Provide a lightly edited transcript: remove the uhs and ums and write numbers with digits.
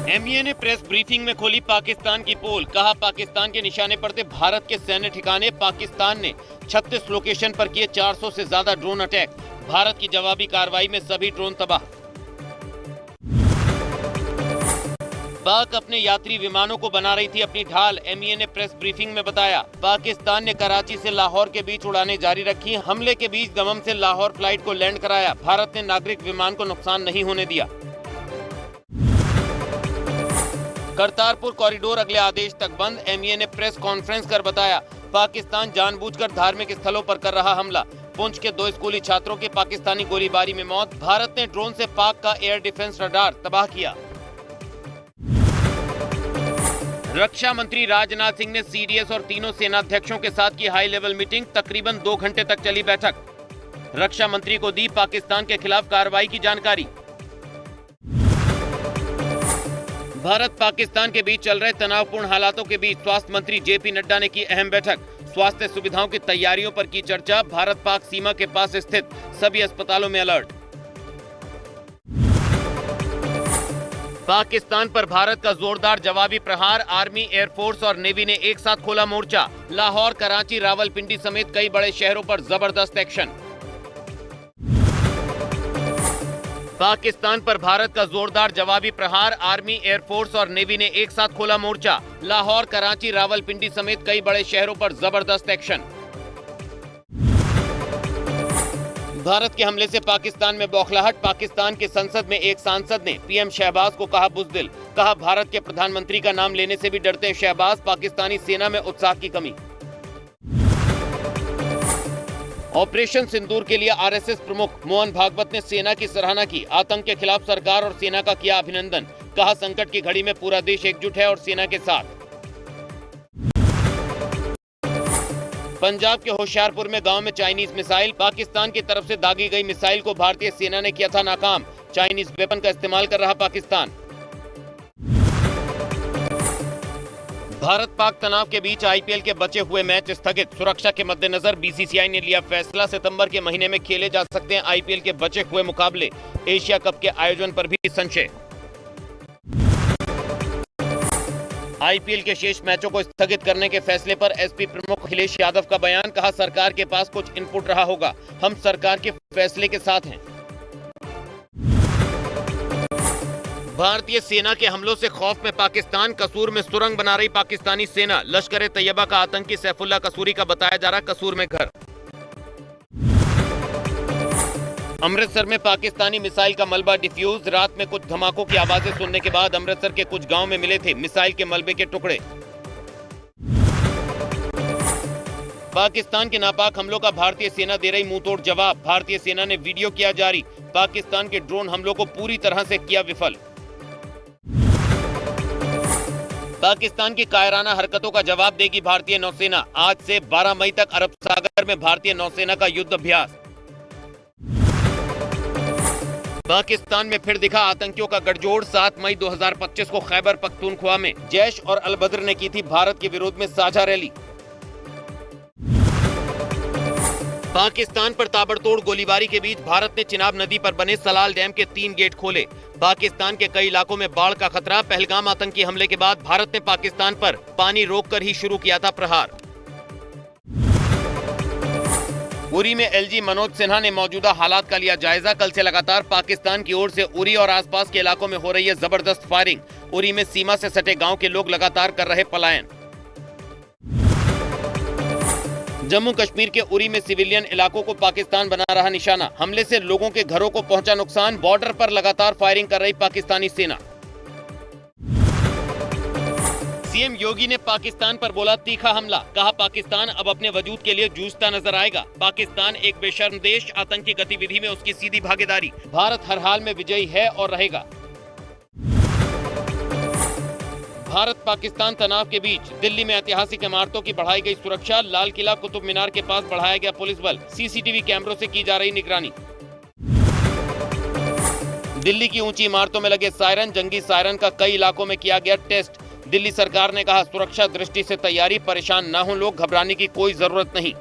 MEA ने press briefing में खोली पाकिस्तान की पोल। कहा पाकिस्तान के निशाने पर थे भारत के सैन्य ठिकाने। पाकिस्तान ने 36 लोकेशन पर किए 400 से ज्यादा ड्रोन अटैक। भारत की जवाबी कार्रवाई में सभी ड्रोन तबाह। पाक अपने यात्री विमानों को बना रही थी अपनी ढाल। एमईए ने प्रेस ब्रीफिंग में बताया पाकिस्तान ने कराची से लाहौर के बीच उड़ानें जारी रखी। हमले के बीच दमम से लाहौर फ्लाइट को लैंड कराया। भारत ने नागरिक विमान को नुकसान नहीं होने दिया। करतारपुर कॉरिडोर अगले आदेश तक बंद। एमईए ने प्रेस कॉन्फ्रेंस कर बताया पाकिस्तान जानबूझकर धार्मिक स्थलों पर कर रहा हमला। पुंछ के 2 स्कूली छात्रों की पाकिस्तानी गोलीबारी में मौत। भारत ने ड्रोन से पाक का एयर डिफेंस रडार तबाह किया। रक्षा मंत्री राजनाथ सिंह ने सीडीएस और तीनों सेनाध्यक्षों के साथ की हाई लेवल मीटिंग। तकरीबन 2 घंटे तक चली बैठक। रक्षा मंत्री को दी पाकिस्तान के खिलाफ कार्रवाई की जानकारी। भारत पाकिस्तान के बीच चल रहे तनावपूर्ण हालातों के बीच स्वास्थ्य मंत्री जेपी नड्डा ने की अहम बैठक। स्वास्थ्य सुविधाओं की तैयारियों पर की चर्चा। भारत पाक सीमा के पास स्थित सभी अस्पतालों में अलर्ट। पाकिस्तान पर भारत का जोरदार जवाबी प्रहार। आर्मी, एयरफोर्स और नेवी ने एक साथ खोला मोर्चा। लाहौर, कराची, रावलपिंडी समेत कई बड़े शहरों पर जबरदस्त एक्शन। पाकिस्तान पर भारत का जोरदार जवाबी प्रहार। आर्मी, एयरफोर्स और नेवी ने एक साथ खोला मोर्चा। लाहौर, कराची, रावलपिंडी समेत कई बड़े शहरों पर जबरदस्त एक्शन। भारत के हमले से पाकिस्तान में बौखलाहट। पाकिस्तान की संसद में एक सांसद ने पीएम शहबाज को कहा बुज़दिल। कहा भारत के प्रधानमंत्री का नाम लेने से भी डरते हैं शहबाज। पाकिस्तानी सेना में उत्साह की कमी। ऑपरेशन सिंदूर के लिए आरएसएस प्रमुख मोहन भागवत ने सेना की सराहना की। आतंक के खिलाफ सरकार और सेना का किया अभिनंदन। कहा संकट की घड़ी में पूरा देश एकजुट है और सेना के साथ। पंजाब के होशियारपुर में गांव में चाइनीज मिसाइल। पाकिस्तान की तरफ से दागी गई मिसाइल को भारतीय सेना ने किया था नाकाम। चाइनीज वेपन का इस्तेमाल कर रहा पाकिस्तान। भारत पाक तनाव के बीच आईपीएल के बचे हुए मैच स्थगित। सुरक्षा के मद्देनजर बीसीसीआई ने लिया फैसला। सितंबर के महीने में खेले जा सकते हैं आईपीएल के बचे हुए मुकाबले। एशिया कप के आयोजन पर भी संशय। आईपीएल के शेष मैचों को स्थगित करने के फैसले पर एसपी प्रमुख अखिलेश यादव का बयान। कहा सरकार के पास कुछ इनपुट रहा होगा। हम सरकार के फैसले के साथ हैं। भारतीय सेना के हमलों से खौफ में पाकिस्तान। कसूर में सुरंग बना रही पाकिस्तानी सेना। लश्कर तैयबा का आतंकी सैफुल्ला कसूरी का बताया जा रहा कसूर में घर। अमृतसर में पाकिस्तानी मिसाइल का मलबा डिफ्यूज। रात में कुछ धमाकों की आवाजें सुनने के बाद अमृतसर के कुछ गांव में मिले थे मिसाइल के मलबे के टुकड़े। पाकिस्तान के नापाक हमलों का भारतीय सेना दे रही मुंहतोड़ जवाब। भारतीय सेना ने वीडियो किया जारी। पाकिस्तान के ड्रोन हमलों को पूरी तरह से किया विफल। पाकिस्तान की कायराना हरकतों का जवाब देगी भारतीय नौसेना। आज से 12 मई तक अरब सागर में भारतीय नौसेना का युद्ध अभ्यास। पाकिस्तान में फिर दिखा आतंकियों का गठजोड़। 7 मई 2025 को खैबर पख्तूनख्वा में जैश और अल बद्र ने की थी भारत के विरोध में साझा रैली। पाकिस्तान पर ताबड़तोड़ गोलीबारी के बीच भारत ने चिनाब नदी पर बने सलाल डैम के 3 गेट खोले। पाकिस्तान के कई इलाकों में बाढ़ का खतरा। पहलगाम आतंकी हमले के बाद भारत ने पाकिस्तान पर पानी रोककर ही शुरू किया था प्रहार। उरी में एलजी मनोज सिन्हा ने मौजूदा हालात का लिया जायजा। कल से लगातार पाकिस्तान की ओर से उरी और आसपास के इलाकों में हो रही है जबरदस्त फायरिंग। उरी में सीमा से सटे गांव के लोग लगातार कर रहे पलायन। जम्मू कश्मीर के उरी में सिविलियन इलाकों को पाकिस्तान बना रहा निशाना। हमले से लोगों के घरों को पहुंचा नुकसान। बॉर्डर पर लगातार फायरिंग कर रही पाकिस्तानी सेना। सीएम योगी ने पाकिस्तान पर बोला तीखा हमला। कहा पाकिस्तान अब अपने वजूद के लिए जूझता नजर आएगा। पाकिस्तान एक बेशर्म देश। आतंकी गतिविधि में उसकी सीधी भागीदारी। भारत हर हाल में विजयी है और रहेगा। भारत पाकिस्तान तनाव के बीच दिल्ली में ऐतिहासिक इमारतों की बढ़ाई गई सुरक्षा। लाल किला, कुतुब मीनार के पास बढ़ाया गया पुलिस बल। सीसीटीवी कैमरों से की जा रही निगरानी। दिल्ली की ऊंची इमारतों में लगे सायरन। जंगी सायरन का कई इलाकों में किया गया टेस्ट। दिल्ली सरकार ने कहा सुरक्षा दृष्टि से तैयारी। परेशान न हो लोग, घबराने की कोई जरूरत नहीं।